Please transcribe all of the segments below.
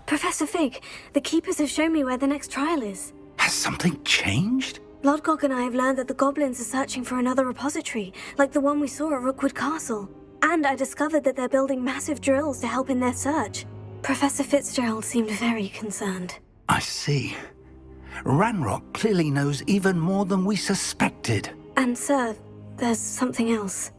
Professor Fig, the Keepers have shown me where the next trial is. Has something changed? Lodgok and I have learned that the goblins are searching for another repository, like the one we saw at Rookwood Castle. And I discovered that they're building massive drills to help in their search. Professor Fitzgerald seemed very concerned. I see. Ranrock clearly knows even more than we suspected. And sir, there's something else.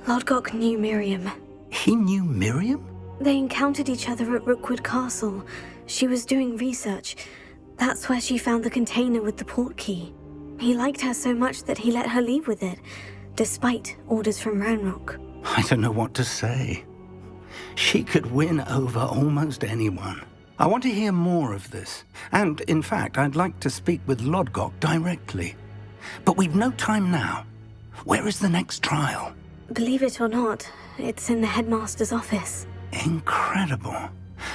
Lodgok knew Miriam. He knew Miriam? They encountered each other at Rookwood Castle. She was doing research. That's where she found the container with the port key. He liked her so much that he let her leave with it, despite orders from Ranrock. I don't know what to say. She could win over almost anyone. I want to hear more of this. And, in fact, I'd like to speak with Lodgok directly. But we've no time now. Where is the next trial? Believe it or not, it's in the headmaster's office. Incredible.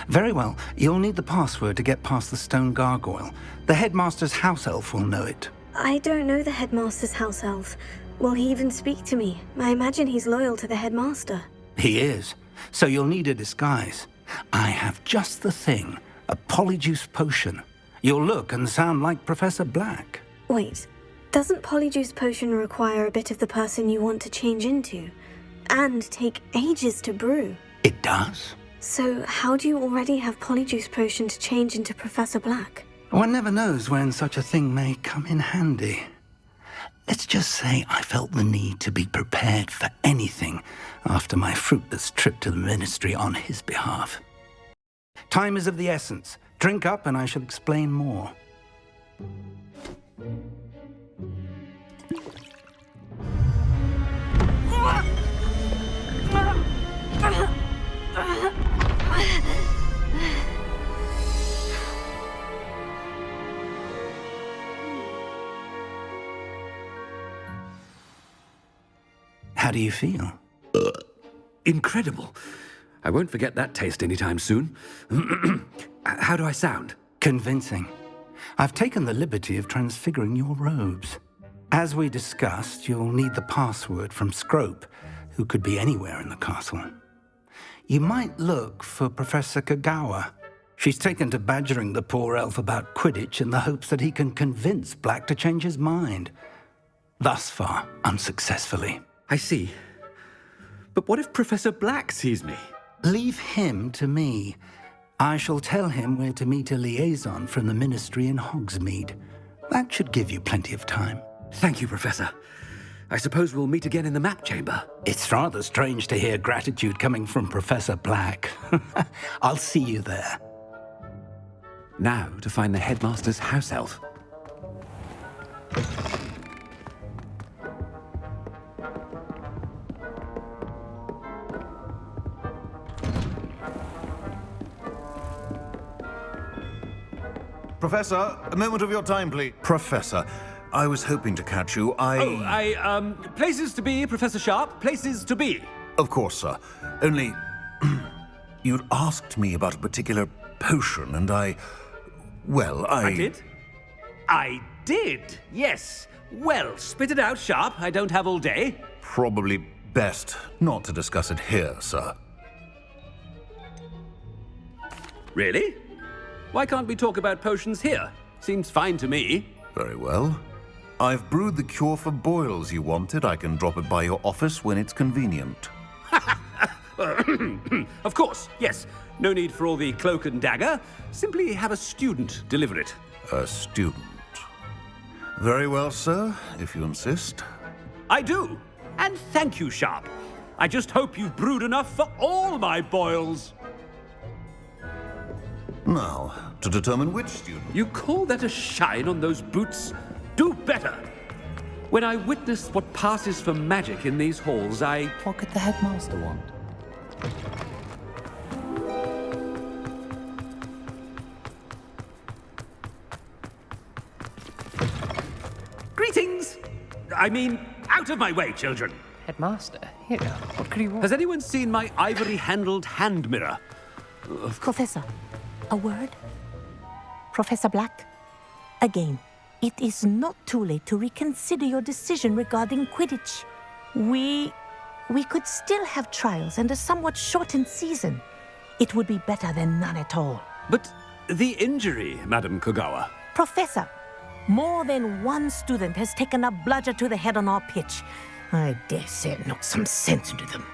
Very well, you'll need the password to get past the stone gargoyle. The headmaster's house elf will know it. I don't know the headmaster's house elf. Will he even speak to me? I imagine he's loyal to the headmaster. He is. So you'll need a disguise. I have just the thing. A polyjuice potion. You'll look and sound like Professor Black. Wait, doesn't polyjuice potion require a bit of the person you want to change into? And take ages to brew? It does. So how do you already have polyjuice potion to change into Professor Black? One never knows when such a thing may come in handy. Let's just say I felt the need to be prepared for anything after my fruitless trip to the ministry on his behalf. Time is of the essence. Drink up and I shall explain more. How do you feel? Incredible. I won't forget that taste anytime soon. How do I sound? Convincing. I've taken the liberty of transfiguring your robes. As we discussed, you'll need the password from Scrope, who could be anywhere in the castle. You might look for Professor Kagawa. She's taken to badgering the poor elf about Quidditch in the hopes that he can convince Black to change his mind. Thus far, unsuccessfully. I see. But what if Professor Black sees me? Leave him to me. I shall tell him where to meet a liaison from the ministry in Hogsmeade. That should give you plenty of time. Thank you, Professor. I suppose we'll meet again in the map chamber. It's rather strange to hear gratitude coming from Professor Black. I'll see you there. Now to find the headmaster's house elf. Professor, a moment of your time, please. Professor, I was hoping to catch you. Places to be, Professor Sharp. Places to be. Of course, sir. Only, you'd asked me about a particular potion, and I did? I did, yes. Well, spit it out, Sharp. I don't have all day. Probably best not to discuss it here, sir. Really? Why can't we talk about potions here? Seems fine to me. Very well. I've brewed the cure for boils you wanted. I can drop it by your office when it's convenient. Of course, yes. No need for all the cloak and dagger. Simply have a student deliver it. A student. Very well, sir, if you insist. I do. And thank you, Sharp. I just hope you've brewed enough for all my boils. Now, to determine which student... You call that a shine on those boots? Do better. When I witness what passes for magic in these halls, What could the headmaster want? Greetings! I mean, out of my way, children. Headmaster? Here, what could he want? Has anyone seen my ivory-handled hand mirror? Professor, a word? Professor Black, again, it is not too late to reconsider your decision regarding Quidditch. We could still have trials and a somewhat shortened season. It would be better than none at all. But the injury, Madam Kogawa. Professor, more than one student has taken a bludger to the head on our pitch. I dare say it knocked some sense into them.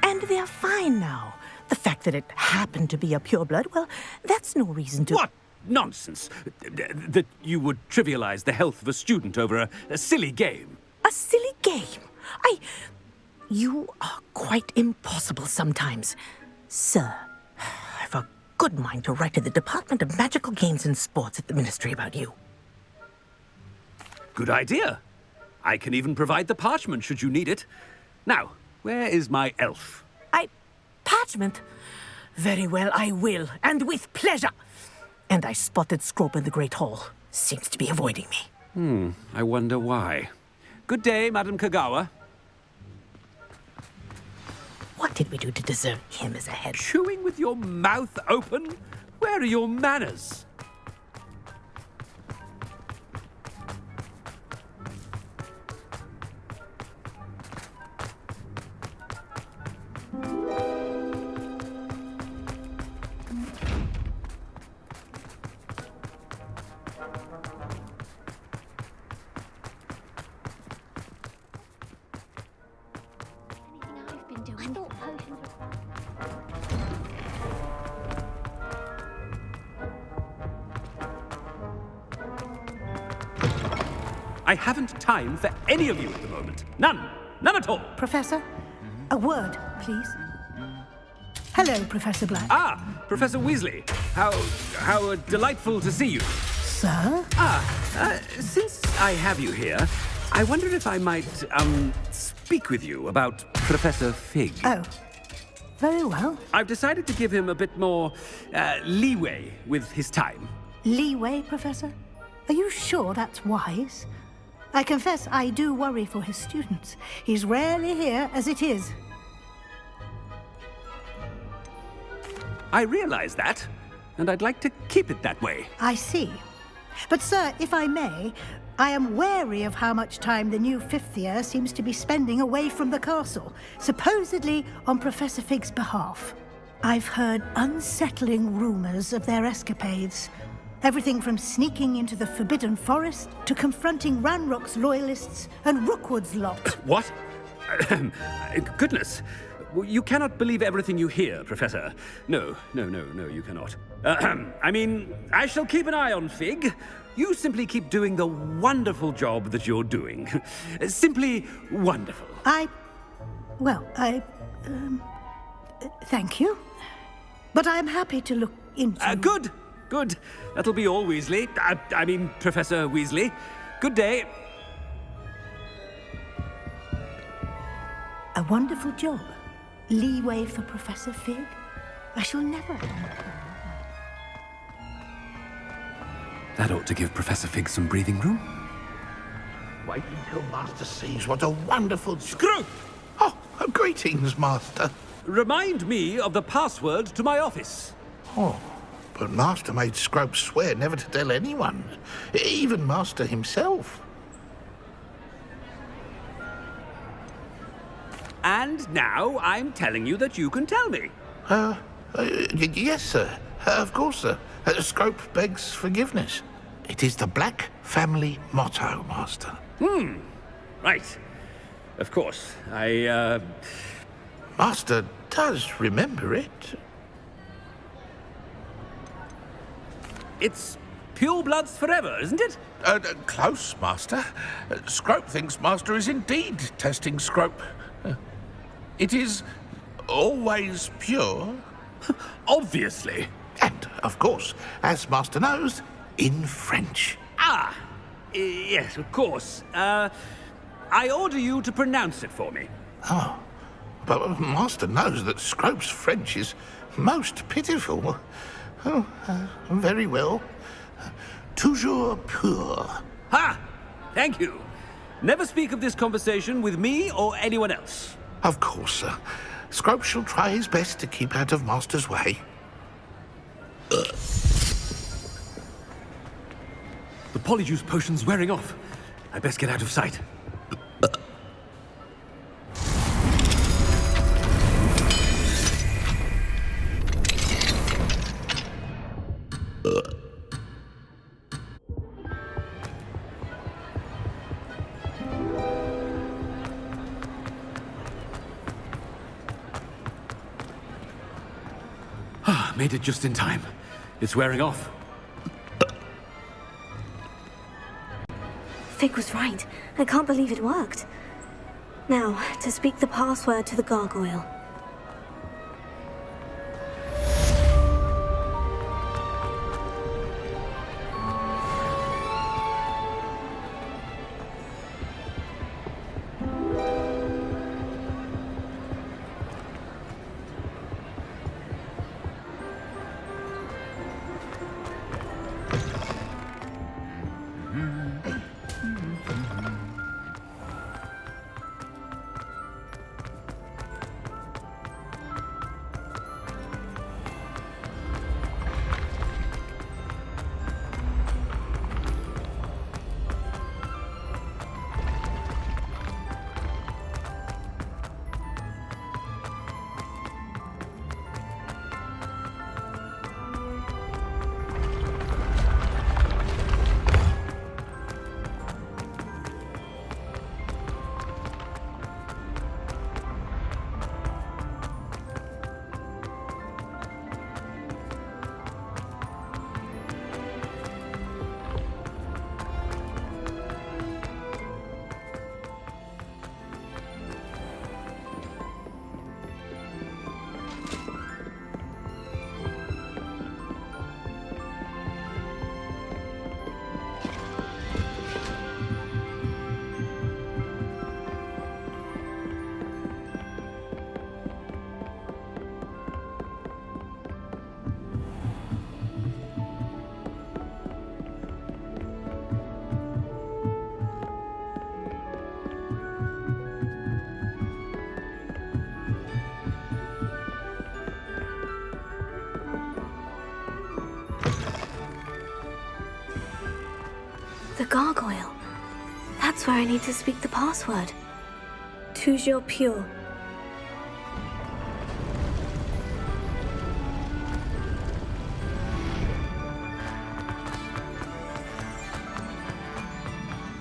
And they're fine now. The fact that it happened to be a pureblood, well, that's no reason to... What nonsense! That you would trivialize the health of a student over a silly game. A silly game? You are quite impossible sometimes. Sir, I've a good mind to write to the Department of Magical Games and Sports at the Ministry about you. Good idea. I can even provide the parchment should you need it. Now, where is my elf? Parchment? Very well, I will, and with pleasure. And I spotted Scrope in the Great Hall. Seems to be avoiding me. I wonder why. Good day, Madam Kogawa. What did we do to deserve him as a head? Chewing with your mouth open? Where are your manners? I haven't time for any of you at the moment. None. None at all. Professor, a word, please. Hello, Professor Black. Ah, Professor Weasley. How delightful to see you. Sir? Since I have you here, I wonder if I might, speak with you about Professor Fig. Oh, very well. I've decided to give him a bit more, leeway with his time. Leeway, Professor? Are you sure that's wise? I confess I do worry for his students. He's rarely here as it is. I realize that, and I'd like to keep it that way. I see. But, sir, if I may, I am wary of how much time the new fifth year seems to be spending away from the castle, supposedly on Professor Fig's behalf. I've heard unsettling rumors of their escapades. Everything from sneaking into the Forbidden Forest to confronting Ranrock's loyalists and Rookwood's lot. What? Goodness. You cannot believe everything you hear, Professor. No, you cannot. I mean, I shall keep an eye on Fig. You simply keep doing the wonderful job that you're doing. Simply wonderful. Thank you. But I'm happy to look into... Good. That'll be all, Weasley. I mean, Professor Weasley. Good day. A wonderful job. Leeway for Professor Fig. I shall never... That ought to give Professor Fig some breathing room. Wait until Master sees what a wonderful... Screw! Oh, greetings, Master. Remind me of the password to my office. Oh, but Master made Scrope swear never to tell anyone, even Master himself. And now I'm telling you that you can tell me. Yes, sir. Of course, sir. Scrope begs forgiveness. It is the Black family motto, Master. Right. Of course. Master does remember it. It's pure bloods forever, isn't it? Close, Master. Scrope thinks Master is indeed testing Scrope. It is always pure. Obviously. And, of course, as Master knows, in French. Yes, of course. I order you to pronounce it for me. Oh, but Master knows that Scrope's French is most pitiful. Oh, very well. Toujours pur. Ha! Thank you. Never speak of this conversation with me or anyone else. Of course, sir. Scrope shall try his best to keep out of Master's way. The polyjuice potion's wearing off. I best get out of sight. Made it just in time. It's wearing off. Fig was right. I can't believe it worked. Now, to speak the password to the gargoyle. The gargoyle. That's where I need to speak the password. Toujours pure.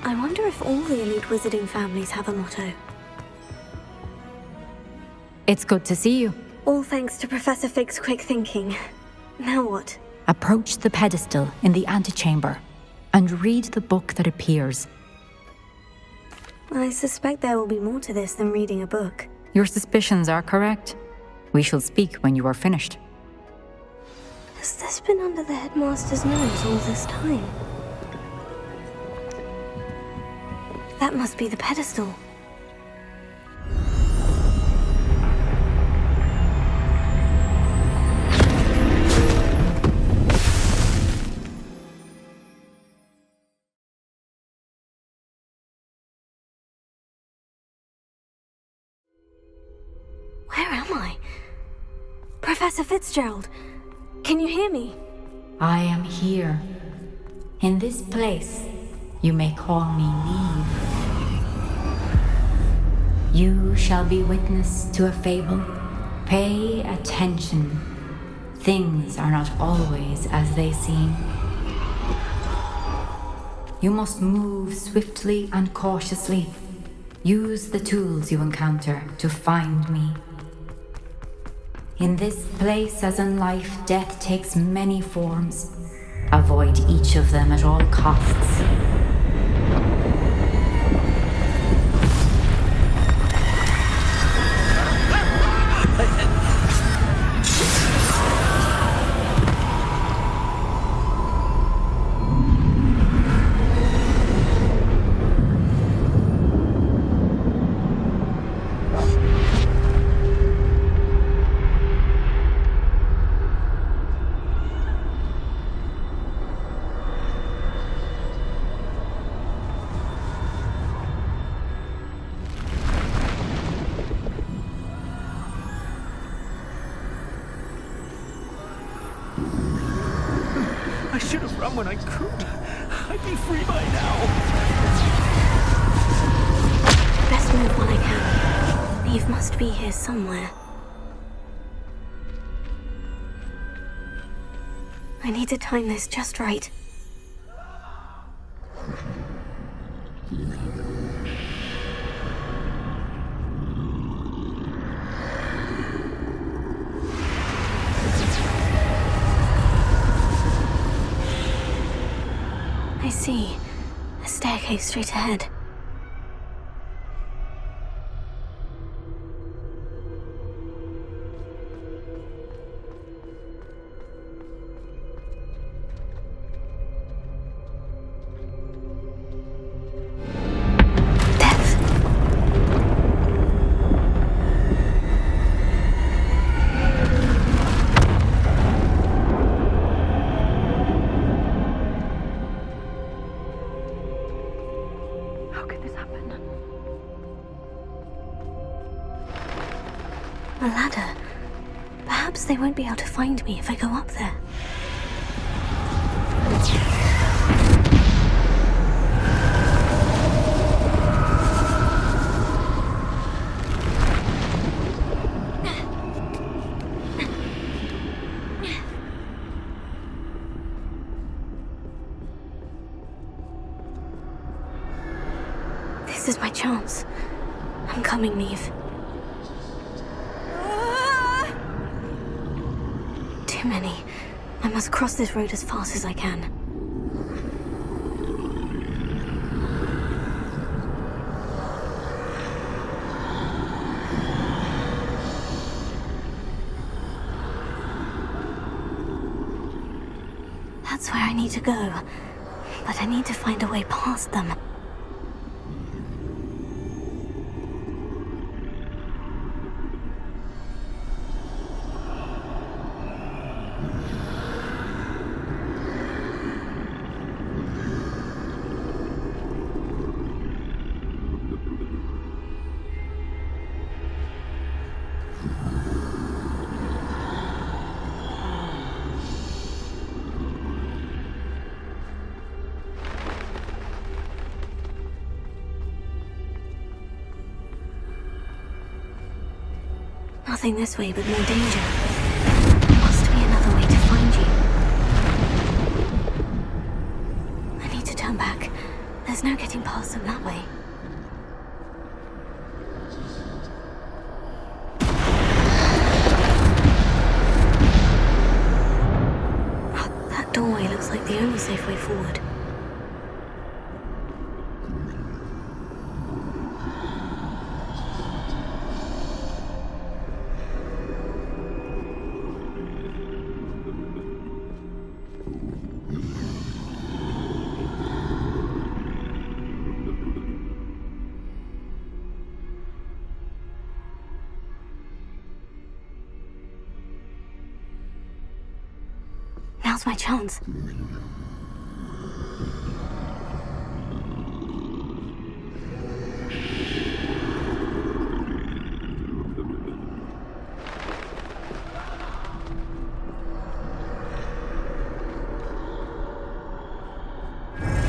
I wonder if all the elite wizarding families have a motto. It's good to see you. All thanks to Professor Fig's quick thinking. Now what? Approach the pedestal in the antechamber and read the book that appears. I suspect there will be more to this than reading a book. Your suspicions are correct. We shall speak when you are finished. Has this been under the headmaster's nose all this time? That must be the pedestal. Where am I? Professor Fitzgerald, can you hear me? I am here. In this place, you may call me Neve. You shall be witness to a fable. Pay attention. Things are not always as they seem. You must move swiftly and cautiously. Use the tools you encounter to find me. In this place, as in life, death takes many forms. Avoid each of them at all costs. I should have run when I could. I'd be free by now. Best move while I can. Neve must be here somewhere. I need to time this just right. I see. A staircase straight ahead. A ladder. Perhaps they won't be able to find me if I go up there. This is my chance. I'm coming, Neve. Too many. I must cross this road as fast as I can. That's where I need to go. But I need to find a way past them. Nothing this way but more danger. There must be another way to find you. I need to turn back. There's no getting past them that way. That doorway looks like the only safe way forward. Now's my chance.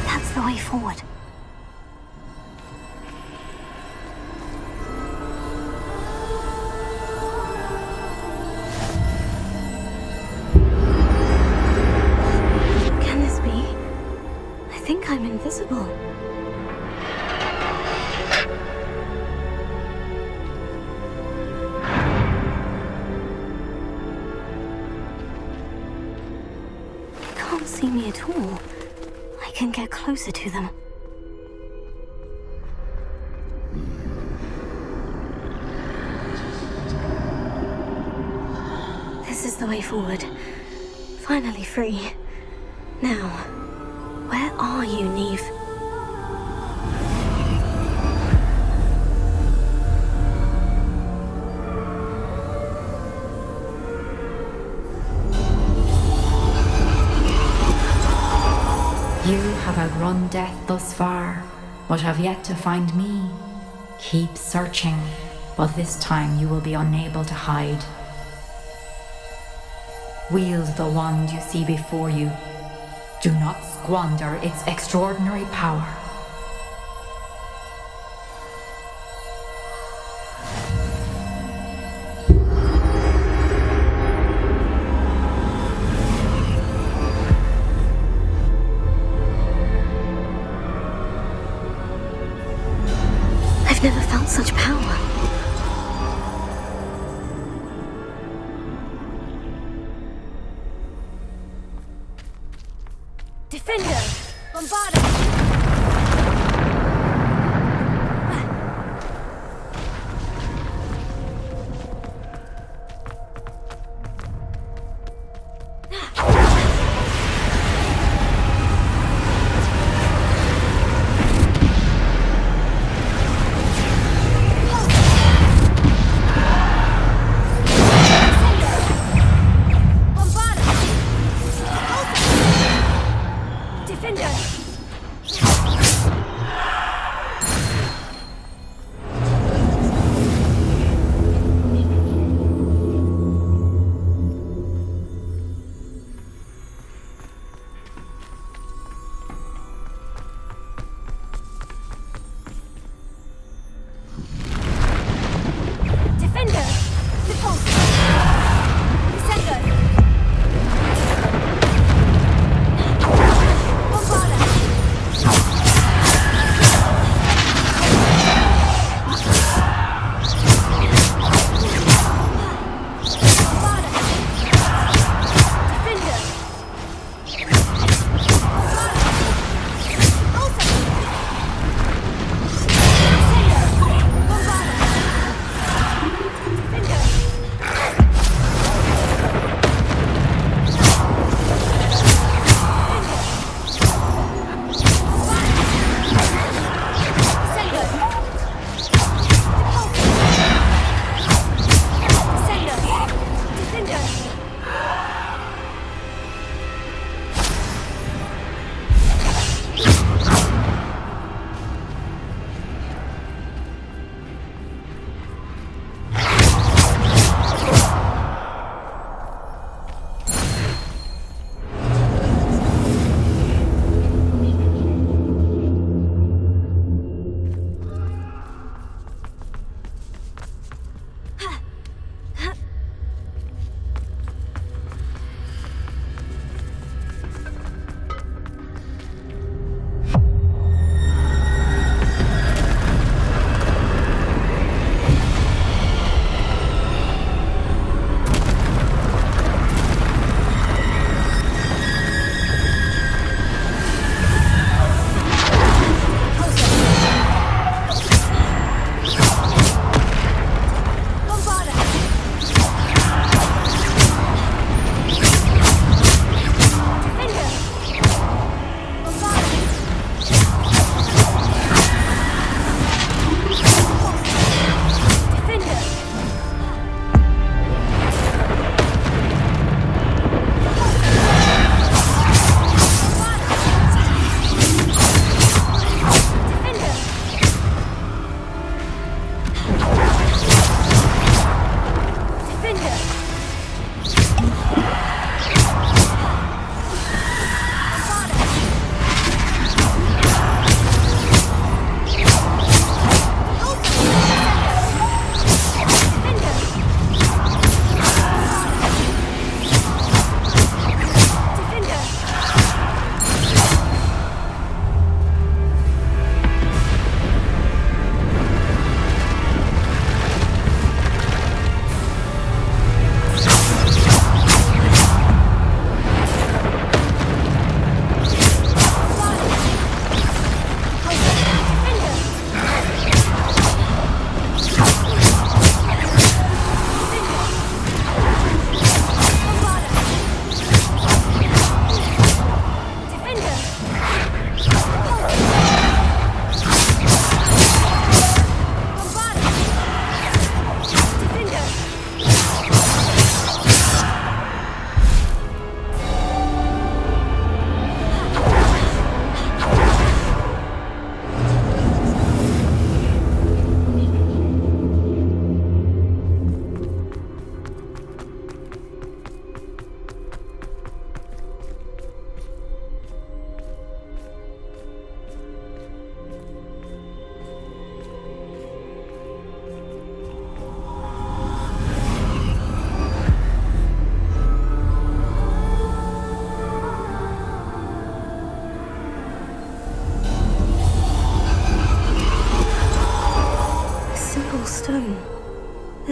That's the way forward. I think I'm invisible. They can't see me at all. I can get closer to them. This is the way forward. Finally free. Now, where are you, Neve? You have outrun death thus far, but have yet to find me. Keep searching, but this time you will be unable to hide. Wield the wand you see before you. Do not squander its extraordinary power. such power? Defender! Bombarda! Bombarda! Defender!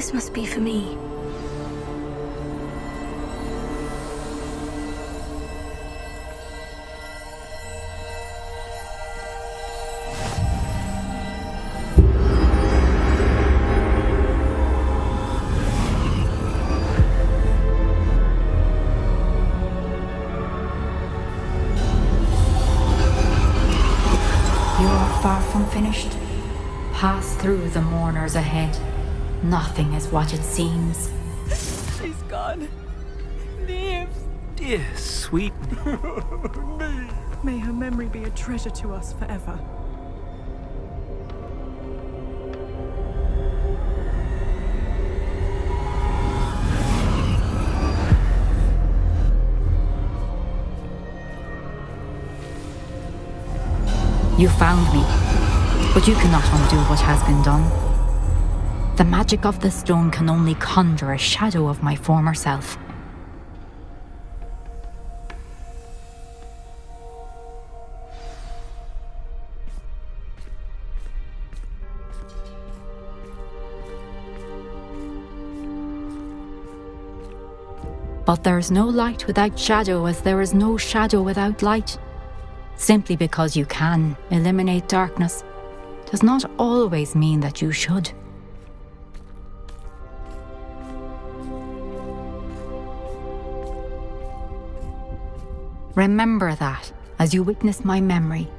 This must be for me. You are far from finished. Pass through the mourners ahead. Nothing is what it seems. She's gone. Neve. Dear, sweet. May her memory be a treasure to us forever. You found me, but you cannot undo what has been done. The magic of the stone can only conjure a shadow of my former self. But there is no light without shadow, as there is no shadow without light. Simply because you can eliminate darkness does not always mean that you should. Remember that as you witness my memory.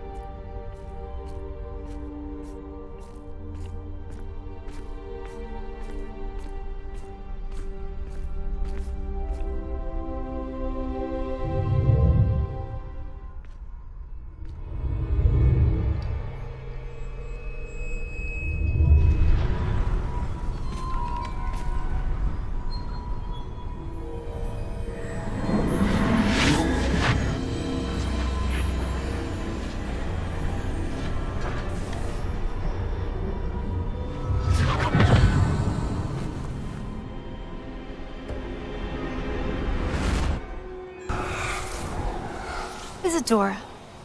Isadora,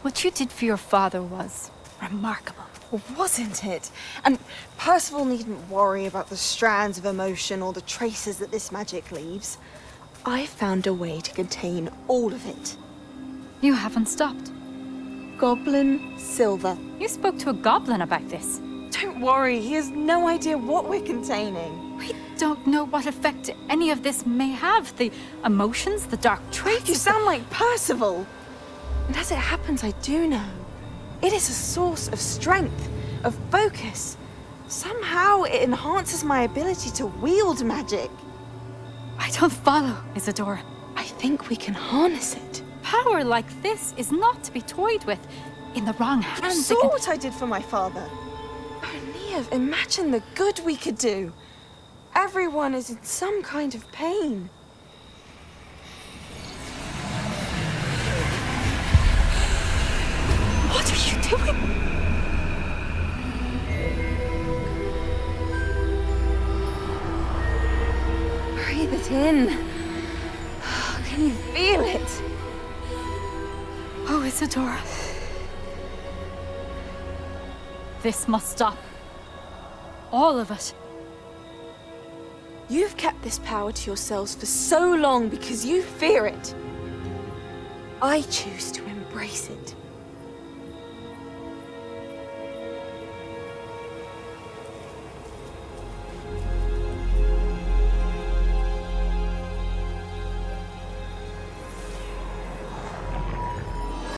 what you did for your father was remarkable. Wasn't it? And Percival needn't worry about the strands of emotion or the traces that this magic leaves. I found a way to contain all of it. You haven't stopped. Goblin Silver. You spoke to a goblin about this. Don't worry, he has no idea what we're containing. We don't know what effect any of this may have. The emotions, the dark traits. You sound like Percival. And as it happens, I do know. It is a source of strength, of focus. Somehow it enhances my ability to wield magic. I don't follow, Isadora. I think we can harness it. Power like this is not to be toyed with. In the wrong hands, You saw what I did for my father. Oh, Neve, imagine the good we could do. Everyone is in some kind of pain. What are you doing? Breathe it in. Can you feel it? Oh, Isadora. This must stop. All of it. You've kept this power to yourselves for so long because you fear it. I choose to embrace it.